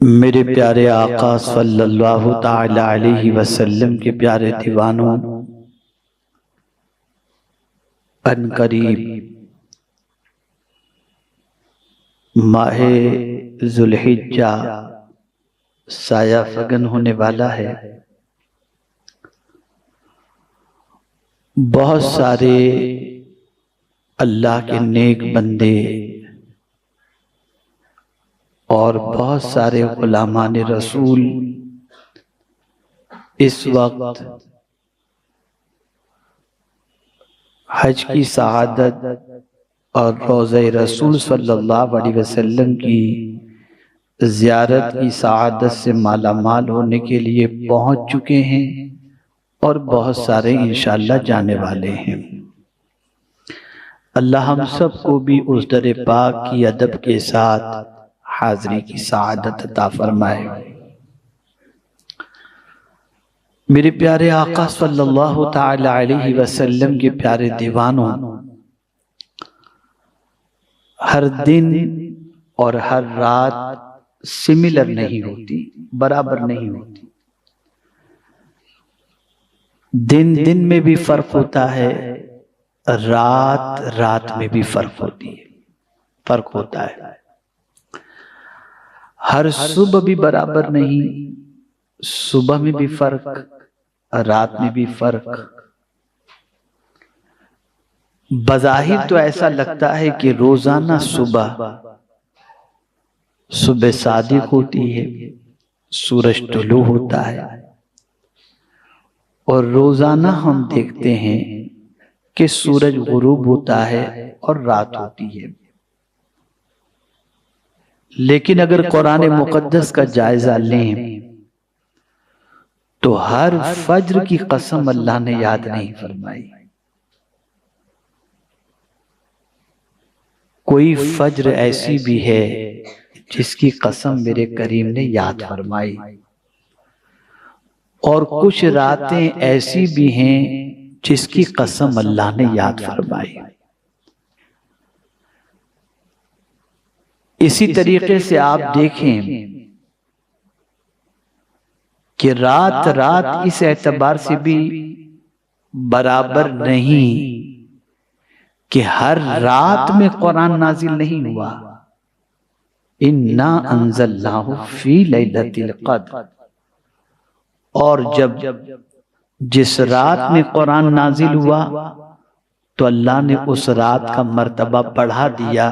میرے پیارے آقا صلی اللہ تعالی علیہ وسلم کے پیارے دیوانوں، ان قریب ماہ ذوالحجہ سایہ فگن ہونے والا ہے۔ بہت سارے اللہ کے نیک بندے اور بہت سارے غلامان رسول اس وقت حج کی سعادت اور روضہ رسول صلی اللہ علیہ وسلم کی زیارت کی سعادت سے مالا مال ہونے کے لیے پہنچ چکے ہیں، اور بہت سارے انشاءاللہ جانے والے ہیں۔ اللہ ہم سب کو بھی اس در پاک کی ادب کے ساتھ حاضری کی سعادت عطا فرمائے۔ میرے پیارے آقا صلی اللہ تعالی علیہ وسلم کے پیارے دیوانوں، ہر دن اور ہر رات سملر نہیں ہوتی، برابر نہیں ہوتی۔ دن دن میں بھی فرق ہوتا ہے، رات رات میں بھی فرق ہوتی ہے، فرق ہوتا ہے۔ ہر صبح بھی برابر نہیں، صبح میں بھی فرق، رات میں بھی فرق۔ بظاہر تو ایسا لگتا ہے کہ روزانہ صبح صادق ہوتی ہے، سورج طلوع ہوتا ہے، اور روزانہ ہم دیکھتے ہیں کہ سورج غروب ہوتا ہے اور رات ہوتی ہے۔ لیکن اگر قرآن مقدس کا جائزہ لیں تو ہر فجر کی قسم اللہ نے یاد نہیں فرمائی۔ کوئی فجر ایسی بھی ہے جس کی قسم میرے کریم نے یاد فرمائی، اور کچھ راتیں ایسی بھی ہیں جس کی قسم اللہ نے یاد فرمائی۔ اسی طریقے سے آپ دیکھیں کہ رات رات اس اعتبار سے بھی برابر نہیں کہ ہر رات میں قرآن نازل نہیں ہوا۔ اِنَّا أَنزَلْنَاهُ فِي لَيْلَةِ الْقَدْرِ، اور جب جس رات میں قرآن نازل ہوا تو اللہ نے اس رات کا مرتبہ بڑھا دیا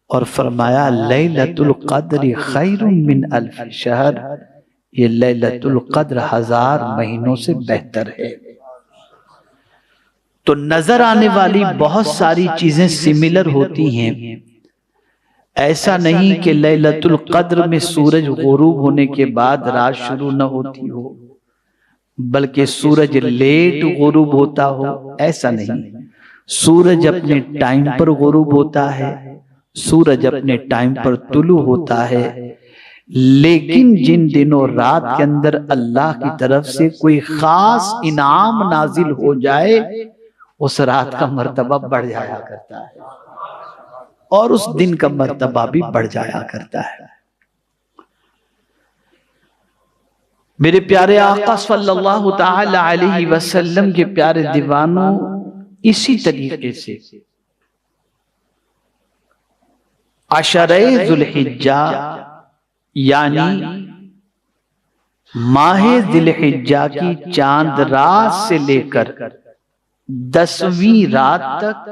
اور فرمایا لیلۃ القدر خیر من الف شہر، یہ لیلۃ القدر 1000 مہینوں سے بہتر ہے۔ تو نظر آنے والی بہت ساری چیزیں سملر ہوتی ہیں۔ ایسا نہیں کہ لیلۃ القدر میں سورج غروب ہونے کے بعد رات شروع نہ ہوتی ہو، بلکہ سورج لیٹ غروب ہوتا ہو، ایسا نہیں۔ سورج اپنے ٹائم پر غروب ہوتا ہے، سورج اپنے ٹائم پر طلوع ہوتا ہے، لیکن جن دنوں رات کے اندر اللہ کی طرف سے کوئی خاص انعام نازل ہو جائے، اس رات کا مرتبہ بڑھ جایا کرتا ہے، اور اس دن کا مرتبہ بھی بڑھ جایا کرتا ہے۔ میرے پیارے آقا صلی اللہ تعالی علیہ وسلم کے پیارے دیوانوں، اسی طریقے سے عشرہ ذوالحجہ یعنی ماہ ذی الحجہ کی چاند رات سے لے کر 10ویں رات تک،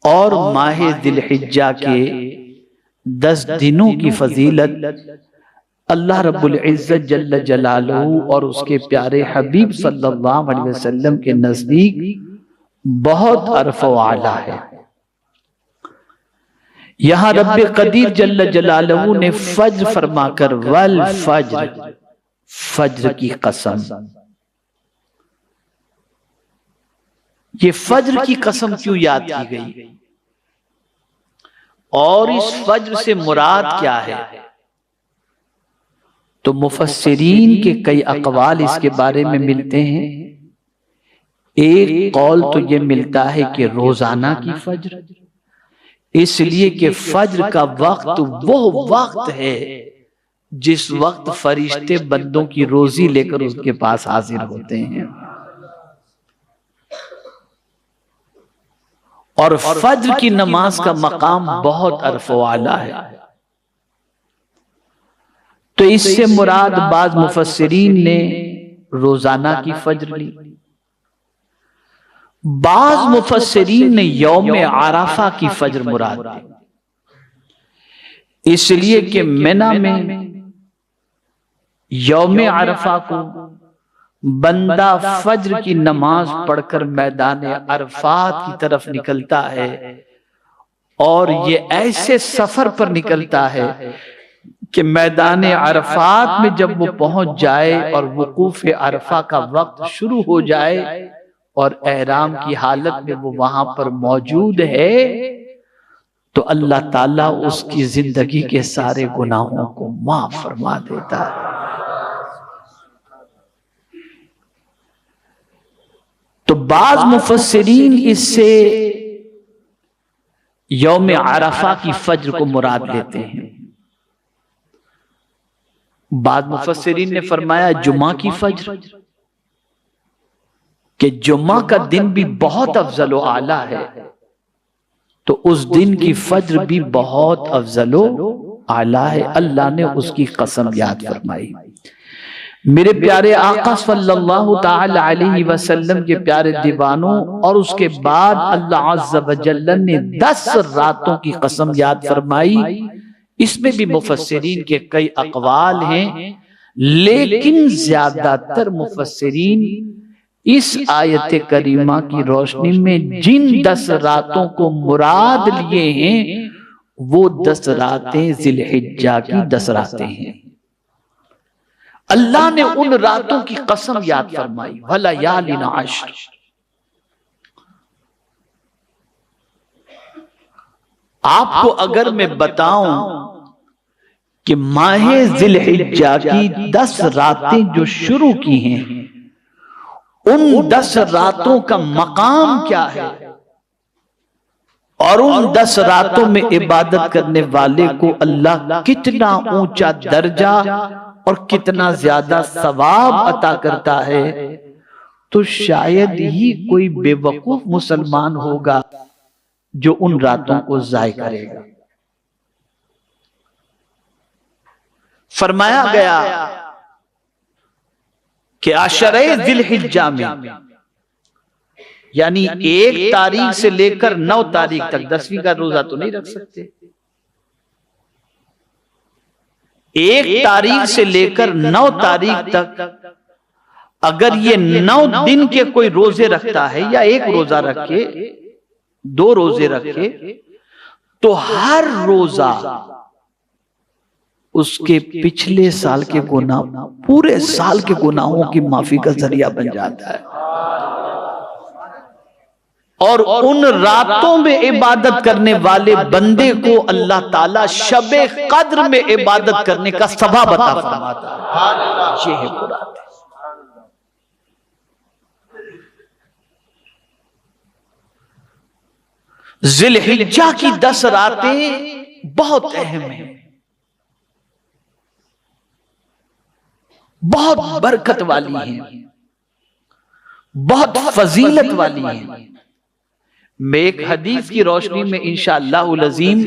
اور ماہ ذی الحجہ کے 10 دنوں کی فضیلت اللہ رب العزت جل جلالہ اور اس کے پیارے حبیب صلی اللہ علیہ وسلم کے نزدیک بہت عرف و اعلیٰ ہے۔ یہاں رب قدیر جل جلالہ نے فجر فرما کر والفجر، فجر کی قسم، یہ فجر کی قسم کیوں یاد کی گئی، اور اس فجر سے مراد کیا ہے؟ تو مفسرین کے کئی اقوال اس کے بارے میں ملتے ہیں۔ ایک قول تو یہ ملتا ہے کہ روزانہ کی فجر، اس لیے کہ فجر کا وقت وہ وقت ہے جس وقت فرشتے بندوں کی روزی لے کر اس کے پاس حاضر ہوتے ہیں، اور فجر کی نماز کا مقام بہت عرف و اعلیٰ ہے۔ تو اس سے مراد بعض مفسرین نے روزانہ کی فجر لی، بعض مفسرین نے یوم عرفہ کی فجر مراد دی، اس لیے کہ منی میں یوم عرفہ کو بندہ فجر کی نماز پڑھ کر میدان عرفات کی طرف نکلتا ہے، اور یہ ایسے سفر پر نکلتا ہے کہ میدان عرفات میں جب وہ پہنچ جائے اور وقوف عرفہ کا وقت شروع ہو جائے اور احرام کی حالت میں وہ وہاں پر موجود ہے، تو اللہ تعالیٰ اس کی زندگی کے سارے گناہوں کو معاف فرما دیتا ہے۔ تو بعض مفسرین اس سے یوم عرفہ کی فجر کو مراد لیتے ہیں، بعض مفسرین نے فرمایا جمعہ کی فجر، کہ جمعہ کا دن بھی بہت افضل و اعلیٰ ہے، تو اس دن کی فجر بھی بہت افضل و اعلیٰ ہے، اللہ نے اس کی قسم یاد فرمائی۔ میرے پیارے آقا صلی اللہ تعالی علیہ وسلم کے پیارے دیوانوں، اور اس کے بعد اللہ عز و جل نے 10 راتوں کی قسم یاد فرمائی۔ اس میں بھی مفسرین کے کئی اقوال ہیں، لیکن زیادہ تر مفسرین اس آیت کریمہ کی روشنی میں جن 10 راتوں کو مراد لیے ہیں وہ 10 راتیں ذی الحجہ کی 10 راتیں ہیں۔ اللہ نے ان راتوں کی قسم یاد فرمائی، وَلَيَالٍ عَشْرٍ۔ آپ کو اگر میں بتاؤں کہ ماہ ذی الحجہ کی 10 راتیں جو شروع کی ہیں، ان 10 راتوں کا مقام کیا ہے، اور ان 10 راتوں میں عبادت کرنے والے کو اللہ کتنا اونچا درجہ اور کتنا زیادہ ثواب عطا کرتا ہے، تو شاید ہی کوئی بے وقوف مسلمان ہوگا جو ان راتوں کو ضائع کرے گا۔ فرمایا گیا کہ عشرہ ذی الحجہ میں، یعنی 1 تاریخ سے لے کر 9 تاریخ تک، 10ویں کا روزہ تو نہیں رکھ سکتے، 1 تاریخ سے لے کر 9 تاریخ تک اگر یہ 9 دن کے کوئی روزے رکھتا ہے، یا 1 روزہ رکھے، 2 روزے رکھے، تو ہر روزہ اس کے پچھلے سال کے گناہ، پورے سال کے گناہوں کی معافی کا ذریعہ بن جاتا ہے۔ اور ان راتوں میں عبادت کرنے والے بندے کو اللہ تعالیٰ شب قدر میں عبادت کرنے کا ثواب عطا فرماتا ہے۔ یہ ہے مراد۔ ذی الحجہ کی 10 راتیں بہت اہم ہیں، بہت برکت والی ہیں، بہت فضیلت والی ہیں۔ میں ایک حدیث کی روشنی میں انشاءاللہ العظیم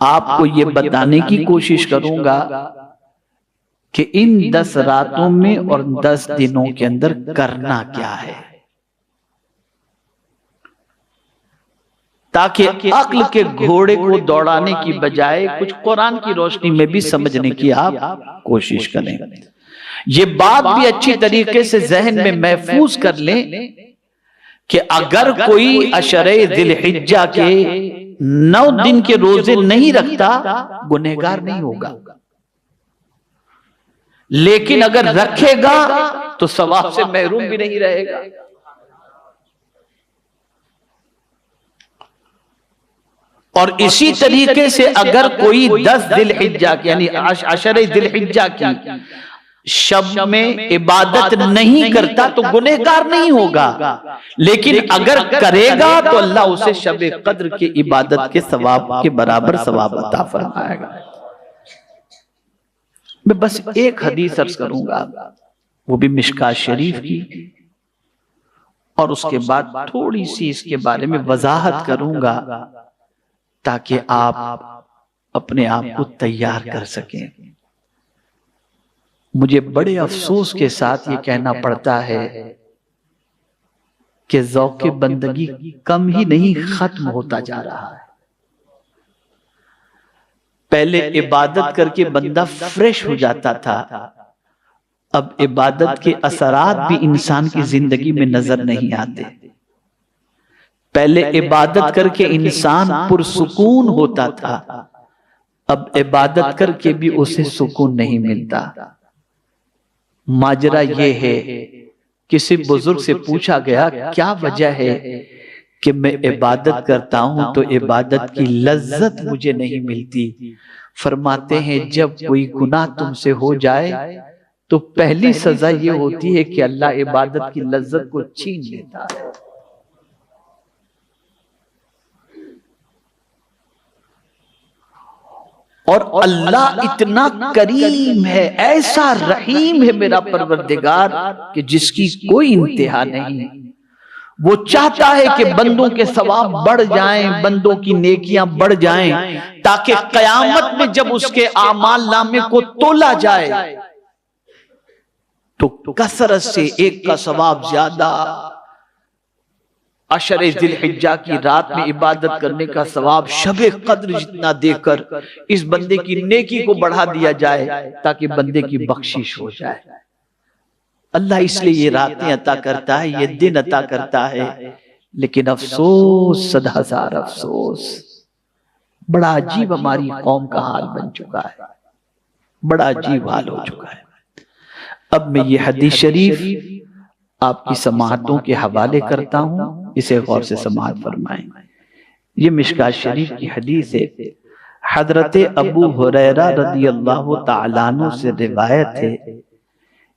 آپ کو یہ بتانے کی کوشش کروں گا کہ ان 10 راتوں میں اور 10 دنوں کے اندر کرنا کیا ہے، تاکہ عقل کے گھوڑے کو دوڑانے کی بجائے کچھ قرآن کی روشنی میں بھی سمجھنے کی آپ کوشش کریں۔ یہ بات بھی اچھی طریقے سے ذہن میں محفوظ کر لیں کہ اگر کوئی عشرہ ذی الحجہ کے 9 دن کے روزے نہیں رکھتا، گنہگار نہیں ہوگا، لیکن اگر رکھے گا تو ثواب سے محروم بھی نہیں رہے گا۔ اور اسی طریقے سے اگر کوئی 10 ذی الحجہ کی، یعنی عشرہ ذی الحجہ کی شب میں عبادت نہیں کرتا تو گنہگار نہیں ہوگا، لیکن اگر کرے گا تو اللہ اسے شب قدر کی عبادت کے ثواب کے برابر ثواب عطا فرمائے گا۔ میں بس ایک حدیث عرض کروں گا، وہ بھی مشکوٰۃ شریف کی، اور اس کے بعد تھوڑی سی اس کے بارے میں وضاحت کروں گا تاکہ آپ اپنے آپ کو تیار کر سکیں۔ مجھے بڑے افسوس کے ساتھ یہ کہنا پڑتا ہے کہ ذوق بندگی کم ہی نہیں ختم ہوتا جا رہا ہے۔ پہلے عبادت کر کے بندہ فریش ہو جاتا تھا، اب عبادت کے اثرات بھی انسان کی زندگی میں نظر نہیں آتے۔ پہلے عبادت کر کے انسان پرسکون ہوتا تھا، اب عبادت کر کے بھی اسے سکون نہیں ملتا۔ ماجرا یہ ہے، کسی بزرگ سے پوچھا گیا کیا وجہ ہے کہ میں عبادت کرتا ہوں تو عبادت کی لذت مجھے نہیں ملتی؟ فرماتے ہیں جب کوئی گناہ تم سے ہو جائے تو پہلی سزا یہ ہوتی ہے کہ اللہ عبادت کی لذت کو چھین لیتا ہے۔ اور اللہ اتنا کریم ہے، ایسا رحیم ہے میرا پروردگار کہ جس کی کوئی انتہا نہیں۔ وہ چاہتا ہے کہ بندوں کے ثواب بڑھ جائیں، بندوں کی نیکیاں بڑھ جائیں، تاکہ قیامت میں جب اس کے اعمال نامے کو تولا جائے تو کثرت سے ایک کا ثواب زیادہ، عشر ذی الحجہ کی رات میں عبادت کرنے کا ثواب شب قدر جتنا دے کر اس بندے کی نیکی کو بڑھا دیا جائے تاکہ بندے کی بخشش ہو جائے۔ اللہ اس لیے یہ راتیں عطا کرتا ہے، یہ دن عطا کرتا ہے، لیکن افسوس، صد ہزار افسوس، بڑا عجیب ہماری قوم کا حال بن چکا ہے، بڑا عجیب حال ہو چکا ہے۔ اب میں یہ حدیث شریف آپ کی سماعتوں کے حوالے کرتا ہوں، اسے غور سے سماعت فرمائیں۔ یہ مشکوٰۃ شریف کی حدیث ہے۔ حضرت ابو ہریرہ رضی اللہ تعالیٰ عنہ سے روایت ہے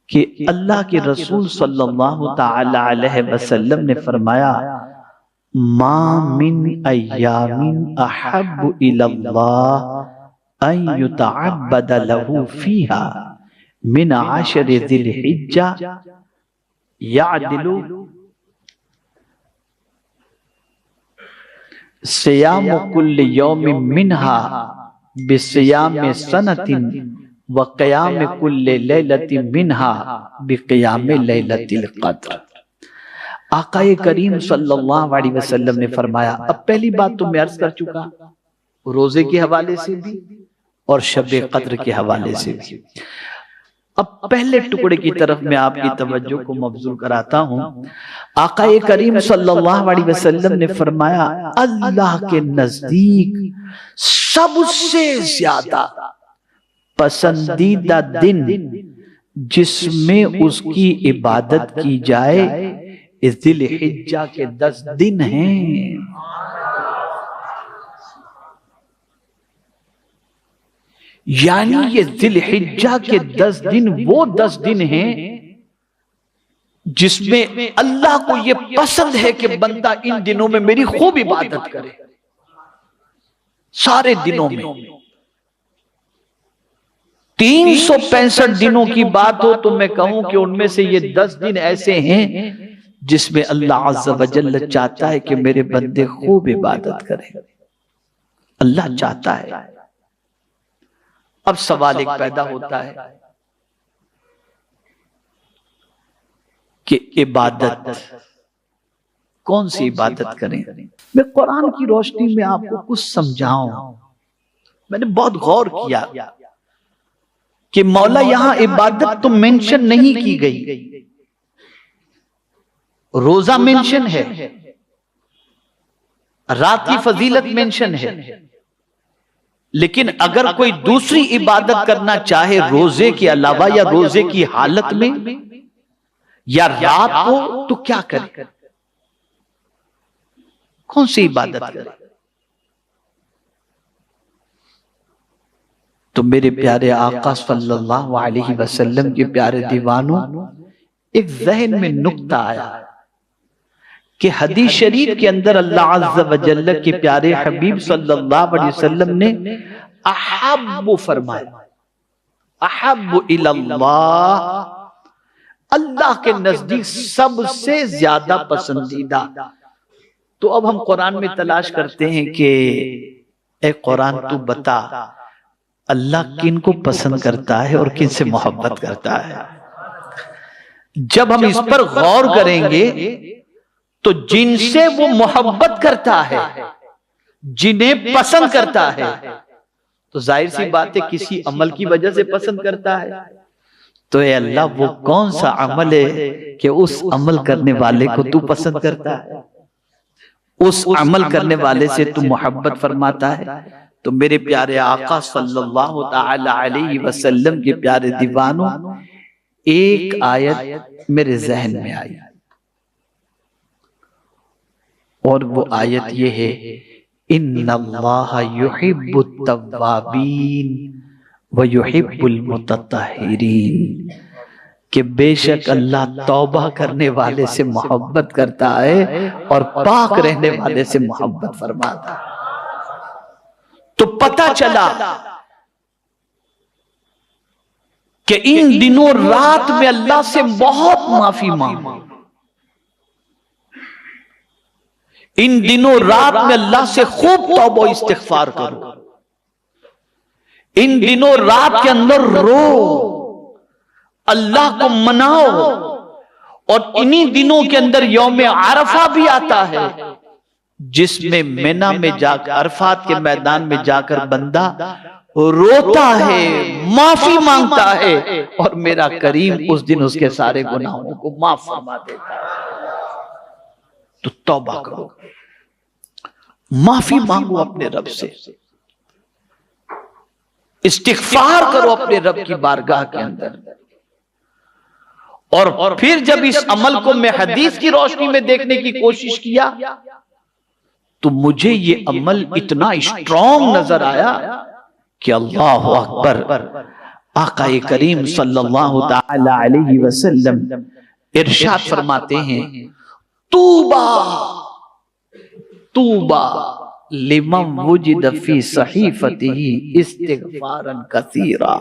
کہ اللہ کے رسول صلی اللہ تعالیٰ علیہ وسلم نے فرمایا ما من ایام احب الی اللہ ان یتعبد له فیہا من عشر ذی الحجہ یعدل سیام کل یوم منہا بسیام سنت وقیام کل لیلت منہا بقیام لیلت القدر۔ آقا کریم صلی اللہ علیہ وسلم نے فرمایا، اب پہلی بات تو میں عرض کر چکا، روزے کے حوالے سے بھی اور شب قدر کے حوالے سے بھی۔ اب پہلے ٹکڑے کی طرف میں آپ کی توجہ کو مبذول کراتا ہوں۔ آقا کریم صلی اللہ علیہ وسلم نے فرمایا اللہ کے نزدیک سب سے زیادہ پسندیدہ دن جس میں اس کی عبادت کی جائے ذی الحجہ کے 10 دن ہیں۔ یعنی یہ ذی الحجہ کے 10 دن وہ 10 دن ہیں جس میں اللہ کو یہ پسند ہے کہ بندہ ان دنوں میں میری خوب عبادت کرے۔ سارے دنوں میں 365 دنوں کی بات ہو تو میں کہوں کہ ان میں سے یہ 10 دن ایسے ہیں جس میں اللہ عز و جل چاہتا ہے کہ میرے بندے خوب عبادت کریں۔ اللہ چاہتا ہے۔ اب سوال ایک پیدا ہوتا ہے کہ عبادت کون سی عبادت کریں؟ میں قرآن کی روشنی میں آپ کو کچھ سمجھاؤں۔ میں نے بہت غور کیا کہ مولا یہاں عبادت تو مینشن نہیں کی گئی، روزہ مینشن ہے، رات کی فضیلت مینشن ہے، لیکن اگر کوئی دوسری عبادت کرنا چاہے روزے کے علاوہ یا روزے کی حالت میں یا رات کو تو کیا کرے؟ کون سی عبادت کرے؟ تو تو میرے پیارے آقا صلی اللہ علیہ وسلم کے پیارے دیوانوں، ایک ذہن میں نکتہ آیا کہ حدیث شریف کے اندر اللہ عز و جل کے پیارے حبیب صلی اللہ علیہ وسلم نے احب فرمایا، احب اللہ، اللہ کے نزدیک سب سے زیادہ پسندیدہ۔ تو اب ہم قرآن میں تلاش کرتے ہیں کہ اے قرآن تو بتا اللہ کن کو پسند کرتا ہے اور کن سے محبت کرتا ہے۔ جب ہم اس پر غور کریں گے تو جن سے وہ محبت کرتا ہے، جنہیں پسند کرتا ہے، تو ظاہر سی بات ہے کسی عمل کی وجہ سے پسند کرتا ہے۔ تو اے اللہ وہ کون سا عمل ہے کہ اس عمل کرنے والے کو تو پسند کرتا ہے، اس عمل کرنے والے سے تو محبت فرماتا ہے؟ تو میرے پیارے آقا صلی اللہ تعالی علیہ وسلم کے پیارے دیوانوں، ایک آیت میرے ذہن میں آئی، اور وہ آیت یہ ہے، ان اللہ یحب التوابین ویحب المتطہرین، کہ بے شک اللہ توبہ کرنے والے سے محبت کرتا ہے اور پاک رہنے والے سے محبت فرماتا ہے۔ تو پتہ چلا کہ ان دنوں رات میں اللہ سے بہت معافی مانگو، ان دنوں رات میں اللہ سے خوب توبہ استغفار کرو، ان دنوں رات کے اندر رو، اللہ کو مناؤ، اور انہی دنوں کے اندر یوم عرفہ بھی آتا ہے جس میں منی میں جا کر، عرفات کے میدان میں جا کر بندہ روتا ہے، معافی مانگتا ہے، اور میرا کریم اس دن اس کے سارے گناہوں کو معاف فرما دیتا ہے۔ تو توبہ کرو، معافی مانگو اپنے رب سے، استغفار کرو اپنے رب کی بارگاہ کے اندر۔ اور پھر جب اس عمل کو میں حدیث کی روشنی میں دیکھنے کی کوشش کیا تو مجھے یہ عمل اتنا اسٹرانگ نظر آیا کہ اللہ اکبر، آقا کریم صلی اللہ تعالی علیہ وسلم ارشاد فرماتے ہیں، توبہ توبہ لمن وجد فی صحیفتہ استغفارا کثیرا،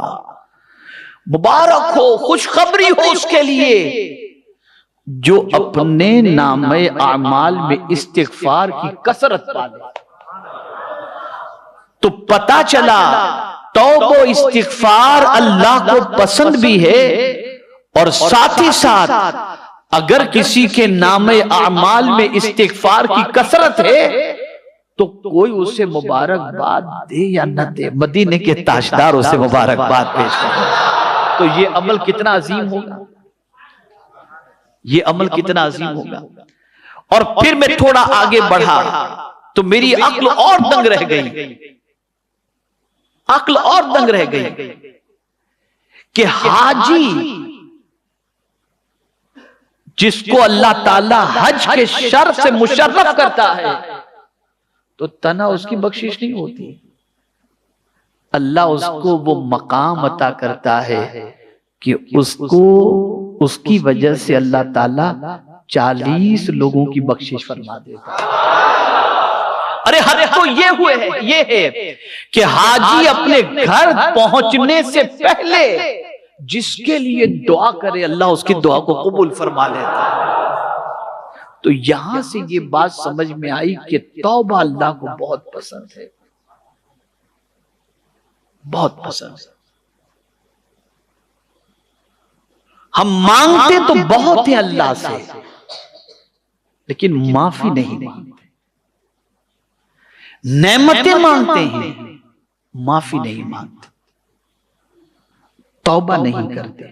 مبارک ہو، خوشخبری ہو اس کے لیے جو اپنے نامہ اعمال میں استغفار کی کثرت پالے۔ تو پتہ چلا توبہ استغفار اللہ کو پسند بھی ہے، اور ساتھ ہی ساتھ اگر کسی کے نامہ اعمال میں استغفار کی کثرت ہے تو کوئی اسے مبارکباد دے یا نہ دے، مدینے کے تاجدار اسے مبارکباد پیش کرے۔ تو یہ عمل کتنا عظیم ہوگا، یہ عمل کتنا عظیم ہوگا۔ اور پھر میں تھوڑا آگے بڑھا تو میری عقل اور دنگ رہ گئی، عقل اور دنگ رہ گئی کہ حاجی جس کو اللہ تعالی حج کے شرف سے مشرف کرتا ہے تو تنہا اس کی بخشش نہیں ہوتی، اللہ اس کو وہ مقام عطا کرتا ہے کہ اس کو اس کی وجہ سے اللہ تعالیٰ 40 لوگوں کی بخشش فرما دیتا ہے۔ ارے حد تو یہ ہے کہ حاجی اپنے گھر پہنچنے سے پہلے جس کے لیے دعا کرے اللہ اس کی دعا کو قبول فرما لیتا ہے۔ تو یہاں سے یہ بات سمجھ میں آئی کہ توبہ اللہ کو بہت پسند ہے، بہت پسند ہے۔ ہم مانگتے تو بہت ہیں اللہ سے، لیکن معافی نہیں مانگتے، نعمتیں مانگتے ہیں، معافی نہیں مانگتے، توبہ نہیں کرتے۔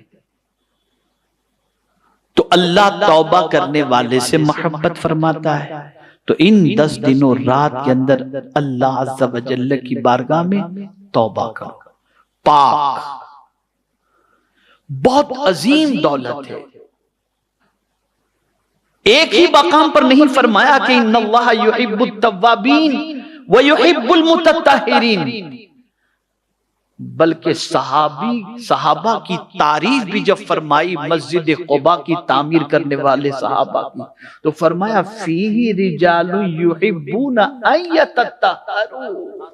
تو اللہ توبہ کرنے والے سے محبت فرماتا ہے۔ تو ان 10 دنوں رات کے اندر اللہ عز و جل کی بارگاہ میں توبہ کرو، پاک، بہت عظیم دولت ہے۔ ایک ہی مقام پر نہیں فرمایا کہ ان اللہ یحب التوابین ویحب المتطہرین، بلکہ صحابہ کی تعریف بھی جب فرمائی مسجد قباء کی تعمیر کرنے والے صحابہ کی، تو فرمایا فیہ رجال یحبون ان یتطہروا،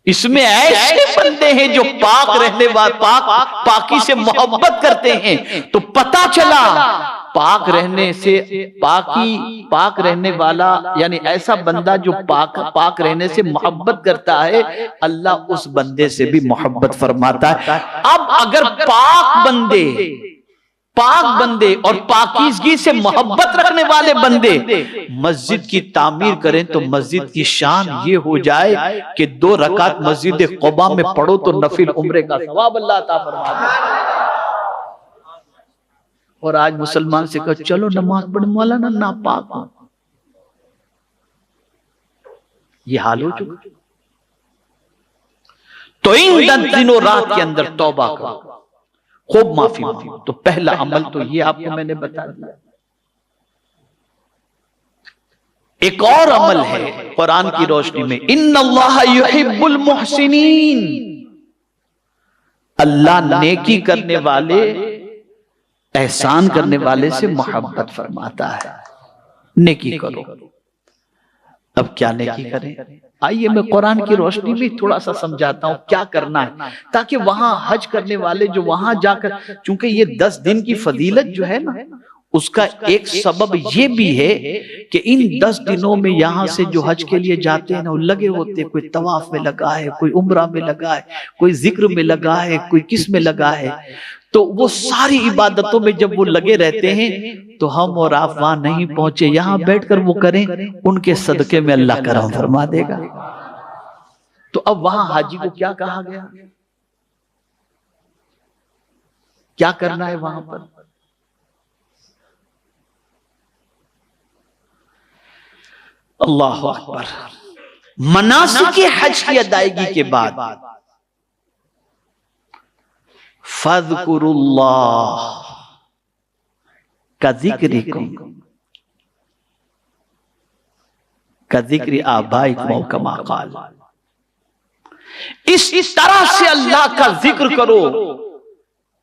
اس میں ایسے بندے ہیں جو پاک رہنے والے پاکی سے محبت کرتے ہیں۔ تو پتہ چلا پاک رہنے سے پاک رہنے والا یعنی ایسا بندہ جو پاک رہنے سے محبت کرتا ہے، اللہ اس بندے سے بھی محبت فرماتا ہے۔ اب اگر پاک بندے اور پاکیزگی سے محبت رکھنے والے بندے مسجد کی تعمیر کریں تو مسجد کی شان یہ ہو جائے کہ 2 رکعت مسجد قباء میں پڑھو تو نفل عمرے کا ثواب اللہ عطا فرما دے۔ اور آج مسلمان سے کہو چلو نماز پڑھ، مولانا ناپاک ہوں، یہ حال ہو چکا۔ تو ان دنوں رات کے اندر توبہ کرو، خوب معافی مانگو۔ تو پہلا عمل تو یہ آپ کو میں نے بتا دیا۔ ایک اور عمل ہے قرآن کی روشنی میں، ان اللہ یحب المحسنین، اللہ نیکی کرنے والے، احسان کرنے والے سے محبت فرماتا ہے۔ نیکی کرو۔ اب کیا نیکی کریں؟ آئیے میں قرآن کی روشنی میں تھوڑا سا سمجھاتا ہوں کیا کرنا ہے، تاکہ وہاں حج کرنے والے جو وہاں جا کر، چونکہ یہ 10 دن کی فضیلت جو ہے نا، اس کا ایک سبب یہ بھی ہے کہ ان 10 دنوں میں یہاں سے جو حج کے لیے جاتے ہیں نا، وہ لگے ہوتے، کوئی طواف میں لگا ہے، کوئی عمرہ میں لگا ہے، کوئی ذکر میں لگا ہے، کوئی کس میں لگا ہے۔ تو وہ ساری عبادتوں میں جب وہ لگے رہتے ہیں تو ہم اور آپ وہاں نہیں پہنچے، یہاں بیٹھ کر وہ کریں، ان کے صدقے میں اللہ کرم فرما دے گا۔ تو اب وہاں حاجی کو کیا کہا گیا؟ کیا کرنا ہے وہاں پر؟ اللہ اکبر۔ مناسک حج کی ادائیگی کے بعد فَاذْكُرُوا اللَّهَ كَذِكْرِكُمْ كَذِكْرِ آبَائِكُمْ أَوْ كَمَا قَالَ، اس طرح سے اللہ کا ذکر کرو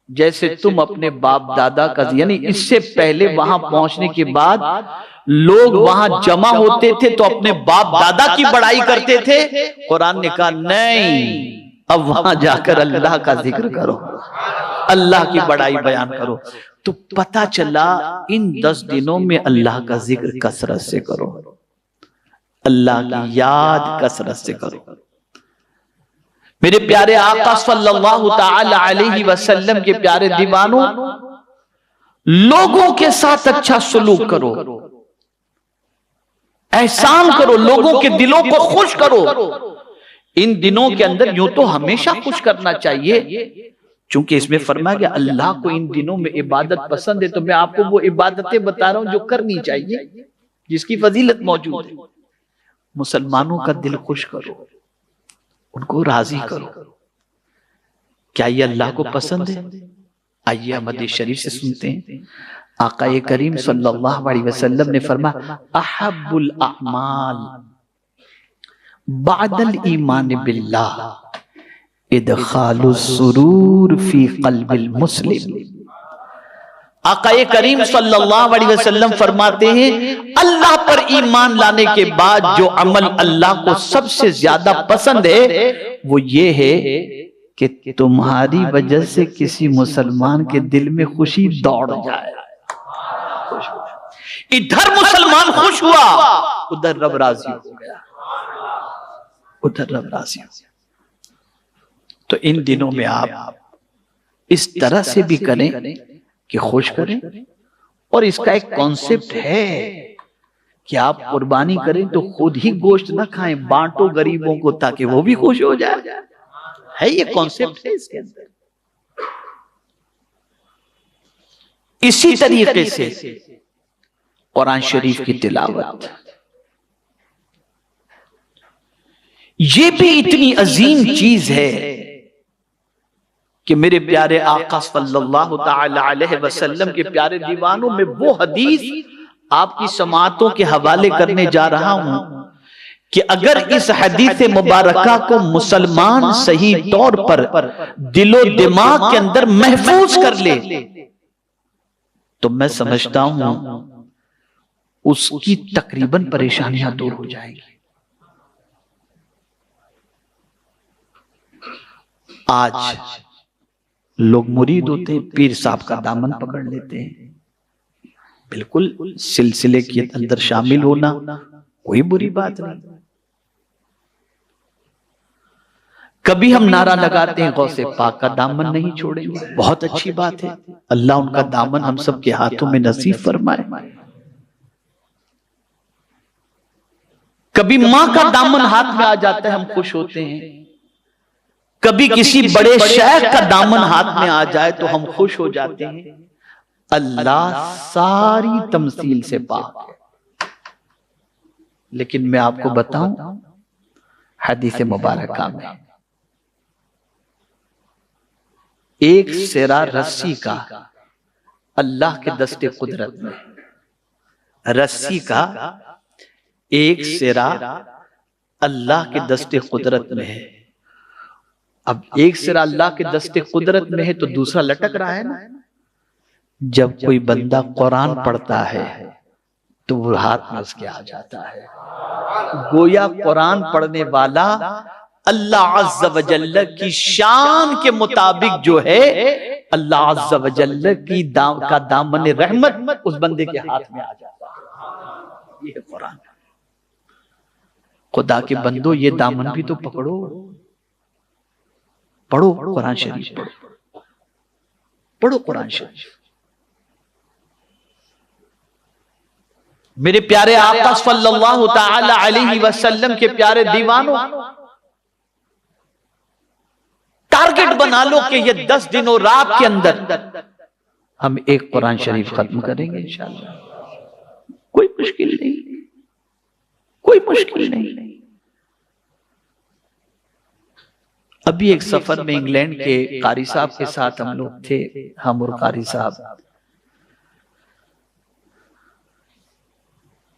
جیسے تم اپنے باپ دادا کا، یعنی اس سے پہلے وہاں پہنچنے کے بعد لوگ وہاں جمع ہوتے تھے تو اپنے باپ دادا کی بڑائی کرتے تھے۔ قرآن نے کہا نہیں، اب وہاں جا کر اللہ کا ذکر کرو، اللہ کی بڑائی بیان کرو۔ تو پتہ چلا ان 10 دنوں میں اللہ کا ذکر کثرت سے کرو، اللہ کی یاد کثرت سے کرو۔ میرے پیارے آقا صلی اللہ تعالی علیہ وسلم کے پیارے دیوانوں، لوگوں کے ساتھ اچھا سلوک کرو، احسان کرو، لوگوں کے دلوں کو خوش کرو۔ ان دنوں کے اندر یوں تو ہمیشہ خوش کرنا چاہیے، چونکہ اس میں فرمایا کہ اللہ کو ان دنوں میں عبادت پسند ہے، تو میں آپ کو وہ عبادتیں بتا رہا ہوں جو کرنی چاہیے، جس کی فضیلت موجود ہے۔ مسلمانوں کا دل خوش کرو، ان کو راضی کرو۔ کیا یہ اللہ کو پسند ہے؟ آئیے ہم حدیث شریف سے سنتے ہیں۔ آقا کریم صلی اللہ علیہ وسلم نے فرمایا احب الاعمال بعد الایمان باللہ ادخال السرور فی قلب المسلم۔ آقا کریم صلی اللہ علیہ وسلم فرماتے ہیں اللہ پر ایمان لانے کے بعد جو عمل اللہ کو سب سے زیادہ پسند ہے وہ یہ ہے کہ تمہاری وجہ سے کسی مسلمان کے دل میں خوشی دوڑ جائے۔ ادھر مسلمان خوش ہوا، ادھر رب راضی ہو گیا، ادھر رب راضی ہو گیا۔ تو ان دنوں میں آپ اس طرح سے بھی کریں کہ خوش کریں، اور اس کا ایک کانسیپٹ ہے کہ آپ قربانی کریں تو خود ہی گوشت نہ کھائیں، بانٹو غریبوں کو تاکہ وہ بھی خوش ہو جائے، ہے یہ کانسیپٹ ہے اس کے اندر۔ اسی طریقے سے قرآن شریف کی تلاوت، یہ بھی اتنی عظیم چیز ہے کہ میرے پیارے آقا صلی اللہ تعالی علیہ وسلم کے پیارے دیوانوں میں وہ حدیث آپ کی سماعتوں کے حوالے کرنے جا رہا ہوں کہ اگر اس حدیث مبارکہ کو مسلمان صحیح طور پر دل و دماغ کے اندر محفوظ کر لے تو میں سمجھتا ہوں اس کی تقریباً پریشانیاں دور ہو جائیں گی۔ آج لوگ مرید ہوتے ہیں، پیر صاحب کا دامن پکڑ لیتے ہیں، بالکل سلسلے کے اندر شامل ہونا کوئی بری بات نہیں۔ کبھی ہم نعرہ لگاتے ہیں غوث پاک کا دامن نہیں چھوڑیں گے، بہت اچھی بات ہے، اللہ ان کا دامن ہم سب کے ہاتھوں میں نصیب فرمائے۔ کبھی ماں کا دامن ہاتھ میں آ جاتا ہے، ہم خوش ہوتے ہیں۔ کبھی کسی بڑے شیخ کا دامن ہاتھ میں آ جائے تو ہم خوش ہو جاتے ہیں۔ اللہ ساری تمثیل سے پاک ہے۔ لیکن میں آپ کو بتاؤں حدیث مبارکہ میں ایک سرا رسی کا اللہ کے دست قدرت میں، رسی کا ایک سرا اللہ کے دست قدرت میں ہے۔ اب ایک سرا اللہ کے دست قدرت میں ہے تو دوسرا لٹک رہا ہے نا۔ جب کوئی بندہ قرآن پڑھتا ہے تو وہ ہاتھ میں اس کے آ جاتا ہے، گویا قرآن پڑھنے والا اللہ عز و جل کی شان کے مطابق جو ہے اللہ عز و جل کی کا دامن رحمت اس بندے کے ہاتھ میں آ جاتا ہے۔ یہ ہے قرآن۔ خدا کے بندو یہ دامن بھی تو پکڑو، پڑھو قرآن شریف، پڑھو قرآن شریف۔ میرے پیارے آقا صلی اللہ تعالی علیہ وسلم کے پیارے دیوانوں، ٹارگٹ بنا لو کہ یہ 10 دن اور رات کے اندر ہم ایک قرآن شریف ختم کریں گے انشاءاللہ۔ کوئی مشکل نہیں، کوئی مشکل نہیں۔ ابھی ایک سفر میں انگلینڈ کے قاری صاحب کے ساتھ ہم لوگ تھے، ہم اور قاری صاحب،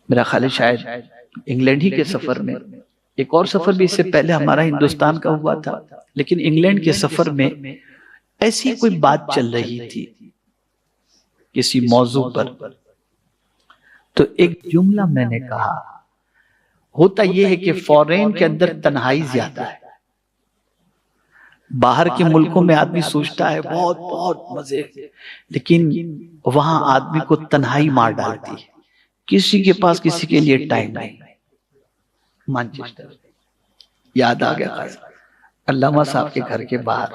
میرا خیال ہے شاید انگلینڈ ہی کے سفر میں، ایک اور سفر بھی اس سے پہلے ہمارا ہندوستان کا ہوا تھا، لیکن انگلینڈ کے سفر میں ایسی کوئی بات چل رہی تھی کسی موضوع پر، تو ایک جملہ میں نے کہا، ہوتا یہ ہے کہ فورین کے اندر تنہائی زیادہ ہے، باہر کے ملکوں میں آدمی سوچتا ہے بہت بہت مزے، لیکن وہاں آدمی کو تنہائی مار ڈالتی ہے، کسی کے پاس کسی کے لیے ٹائم نہیں۔ مانچسٹر یاد آ گیا علامہ صاحب کے گھر کے باہر،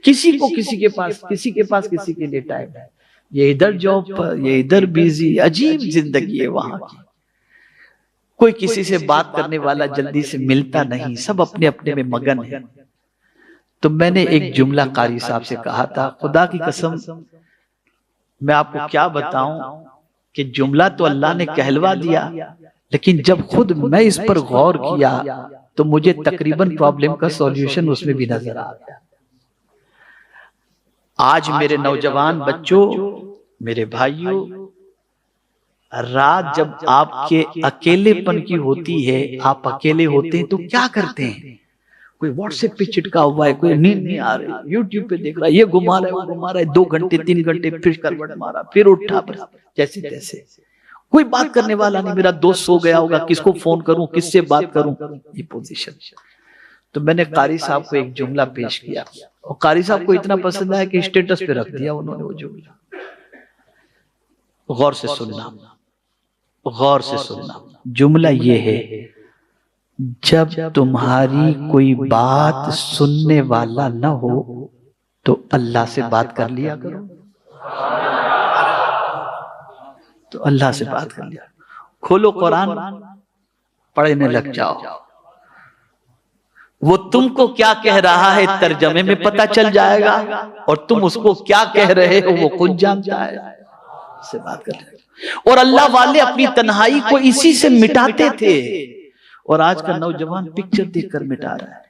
کسی کے پاس کسی کے لیے ٹائم ہے، یہ ادھر جاب پر، یہ ادھر بیزی، عجیب زندگی ہے وہاں کی، کوئی کسی سے بات کرنے والا جلدی سے ملتا نہیں، سب اپنے اپنے میں مگن ہے۔ تو میں نے ایک جملہ قاری صاحب سے کہا تھا، خدا کی قسم میں آپ کو کیا بتاؤں کہ جملہ تو اللہ نے کہلوا دیا، لیکن جب خود میں اس پر غور کیا تو مجھے تقریباً پرابلم کا سولیوشن اس میں بھی نظر آ گیا۔ آج میرے نوجوان بچوں، میرے بھائیوں، رات جب آپ کے اکیلے پن کی ہوتی ہے، آپ اکیلے ہوتے ہیں تو کیا کرتے ہیں؟ کوئی واٹس ایپ پہ چٹکا ہوا ہے، کوئی نیند نہیں آ رہی، یوٹیوب پہ دیکھ رہا ہے، یہ گھما رہا ہے وہ گھما رہا ہے، 2 گھنٹے 3 گھنٹے پھر کروٹ مارا، پھر اٹھا، جیسے تیسے، کوئی بات کرنے والا نہیں، میرا دوست سو گیا ہوگا، کس کو فون کروں، کس سے بات کروں، یہ پوزیشن۔ تو میں نے قاری صاحب کو ایک جملہ پیش کیا اور قاری صاحب کو اتنا پسند آیا کہ اسٹیٹس پہ رکھ دیا انہوں نے وہ جملہ۔ غور سے سننا، غور سے سننا، جملہ یہ ہے، جب تمہاری کوئی بات سننے والا نہ ہو تو اللہ سے بات کر لیا کرو، تو اللہ سے بات کر لیا، کھولو قرآن پڑھنے لگ جاؤ، وہ تم کو کیا کہہ رہا ہے ترجمے میں پتہ چل جائے گا، اور تم اس کو کیا کہہ رہے ہو وہ خود جانتا ہے، اس سے بات کر لیا۔ اور اللہ والے اپنی تنہائی کو اسی سے مٹاتے تھے، اور آج کا نوجوان پکچر دیکھ کر مٹا رہا ہے،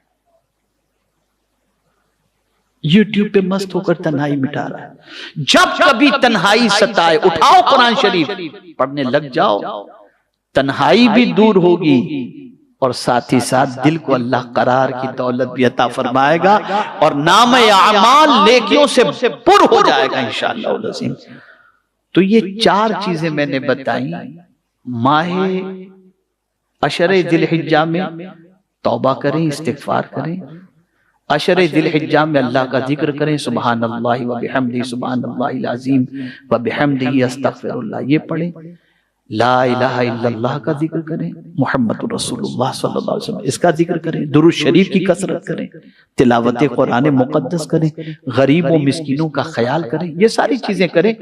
یوٹیوب پہ مست ہو کر تنہائی مٹا رہا ہے۔ جب کبھی تنہائی ستائے، اٹھاؤ قرآن شریف پڑھنے لگ جاؤ، تنہائی بھی دور ہوگی اور ساتھ ہی ساتھ دل کو اللہ قرار کی دولت بھی عطا فرمائے گا اور نام اعمال نیکیوں سے پر ہو جائے گا انشاءاللہ العظیم۔ تو یہ 4 چیزیں میں نے بتائیں، ماہ عشر ذی الحجہ میں توبہ کریں، استغفار کریں، عشر ذی الحجہ میں اللہ کا ذکر کریں، سبحان اللہ وبحمدہ سبحان اللہ العظیم وبحمدہ استغفر اللہ، یہ پڑھیں، لا الہ الا اللہ کا ذکر کریں، محمد رسول اللہ صلی اللہ علیہ وسلم اس کا ذکر کریں، درود شریف کی کثرت کریں، تلاوت قرآن مقدس کریں، غریبوں مسکینوں کا خیال کریں، یہ ساری چیزیں کریں۔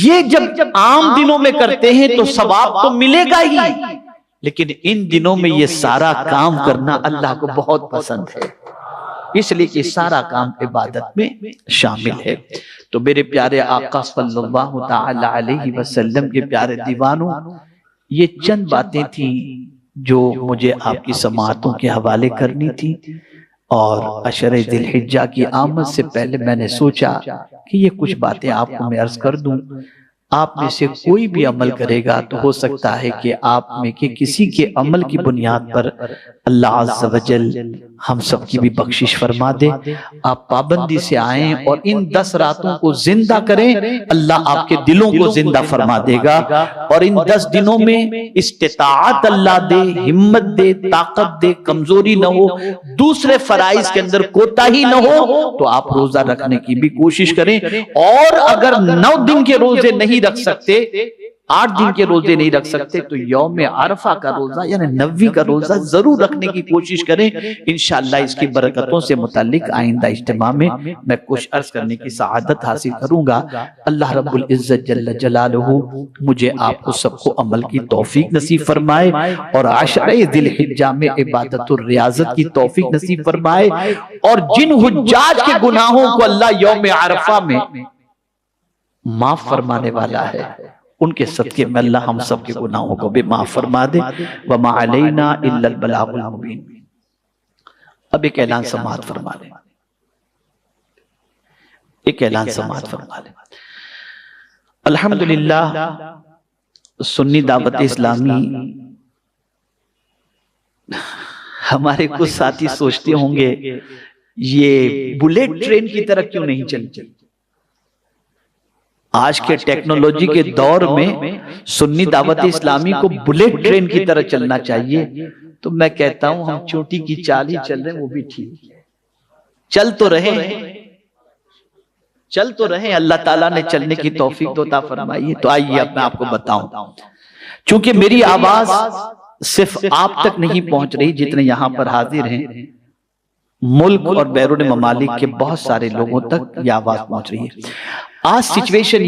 یہ جب عام دنوں میں کرتے ہیں تو ثواب تو ملے گا ہی، لیکن ان دنوں میں یہ سارا کام کرنا اللہ کو بہت پسند ہے، اس لیے کہ سارا کام عبادت میں شامل ہے۔ تو میرے پیارے آقا صلی اللہ تعالی علیہ وسلم کے پیارے دیوانوں، یہ چند باتیں تھیں جو مجھے آپ کی سماعتوں کے حوالے کرنی تھی، اور عشر ذی الحجہ کی آمد سے پہلے میں نے سوچا کہ یہ کچھ باتیں آپ کو میں عرض کر دوں۔ آپ میں سے کوئی بھی عمل کرے گا تو ہو سکتا ہے کہ آپ میں کے کسی کے عمل کی بنیاد پر اللہ عز و جل ہم سب کی بھی بخشش فرما دے۔ آپ پابندی سے آئیں اور ان 10 راتوں کو زندہ کریں، اللہ آپ کے دلوں کو زندہ فرما دے گا، اور ان 10 دنوں میں استطاعت اللہ دے، ہمت دے، طاقت دے، کمزوری نہ ہو، دوسرے فرائض کے اندر کوتاہی نہ ہو، تو آپ روزہ رکھنے کی بھی کوشش کریں، اور اگر 9 دن کے روزے نہیں رکھ سکتے، 8 دن کے روزے نہیں رکھ سکتے، تو یوم عرفہ کا روزہ یعنی 90 کا روزہ ضرور رکھنے کی کوشش کریں۔ انشاءاللہ اس کی برکتوں سے متعلق آئندہ اجتماع میں میں کچھ عرض کرنے کی سعادت حاصل کروں گا۔ اللہ رب العزت جل جلالہ مجھے آپ کو سب کو عمل کی توفیق نصیب فرمائے، اور عشر ذی الحجہ میں عبادت اور ریاضت کی توفیق نصیب فرمائے، اور جن حجاج کے گناہوں کو اللہ یوم عرفہ میں معاف فرمانے والا ہے، ان کے صدقے میں اللہ ہم سب کے گناہوں کو بھی معاف فرما دے۔ وَمَا عَلَيْنَا إِلَّا الْبَلَاغُ الْمُبِينُ۔ اب ایک اعلان سماعت فرما لیں، ایک اعلان سماعت فرما لیں۔ الحمدللہ سنی دعوت اسلامی، ہمارے کچھ ساتھی سوچتے ہوں گے یہ بلیٹ ٹرین کی طرح کیوں نہیں چلتی؟ آج کے ٹیکنالوجی کے دور میں سنی دعوت اسلامی کو بلیٹ ٹرین کی طرح چلنا چاہیے، تو میں کہتا ہوں ہم چوٹی کی چال ہی چل رہے ہیں، وہ بھی ٹھیک ہے، چل تو رہے ہیں، اللہ تعالیٰ نے چلنے کی توفیق عطا فرمائی ہے۔ تو آئیے اب میں آپ کو بتاؤں، چونکہ میری آواز صرف آپ تک نہیں پہنچ رہی، جتنے یہاں پر حاضر ہیں ملک اور بیرون ممالک کے بہت سارے لوگوں تک یہ آواز پہنچ رہی ہے۔ آج سچویشن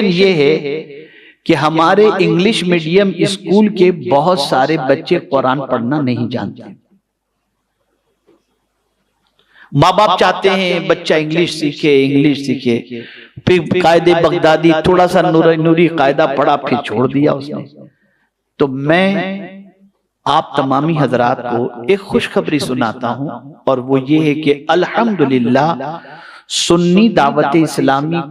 یہ ہے کہ ہمارے انگلش میڈیم اسکول کے بہت سارے بچے قرآن پڑھنا نہیں جانتے۔ ماں باپ چاہتے ہیں بچہ انگلش سیکھے، پھر قاعدہ بغدادی تھوڑا سا نوری قاعدہ پڑھا، پھر چھوڑ دیا اس نے۔ تو میں آپ تمامی حضرات کو ایک خوشخبری سناتا ہوں، اور وہ یہ ہے کہ الحمدللہ سنی دعوت اسلامی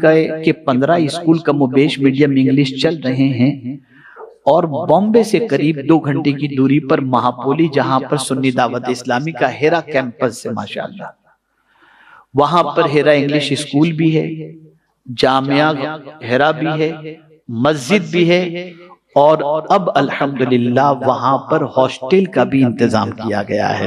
کے 15 اسکول کم و بیش میڈیم انگلش چل رہے ہیں، اور بامبے سے قریب 2 گھنٹے کی دوری پر مہاپولی، جہاں پر سنی دعوت اسلامی کا ہیرا کیمپس ہے ماشاءاللہ، وہاں پر ہیرا انگلش اسکول بھی ہے، جامعہ ہیرا بھی ہے، مسجد بھی ہے، اور اب الحمدللہ وہاں پر ہاسٹل کا بھی انتظام کیا گیا ہے۔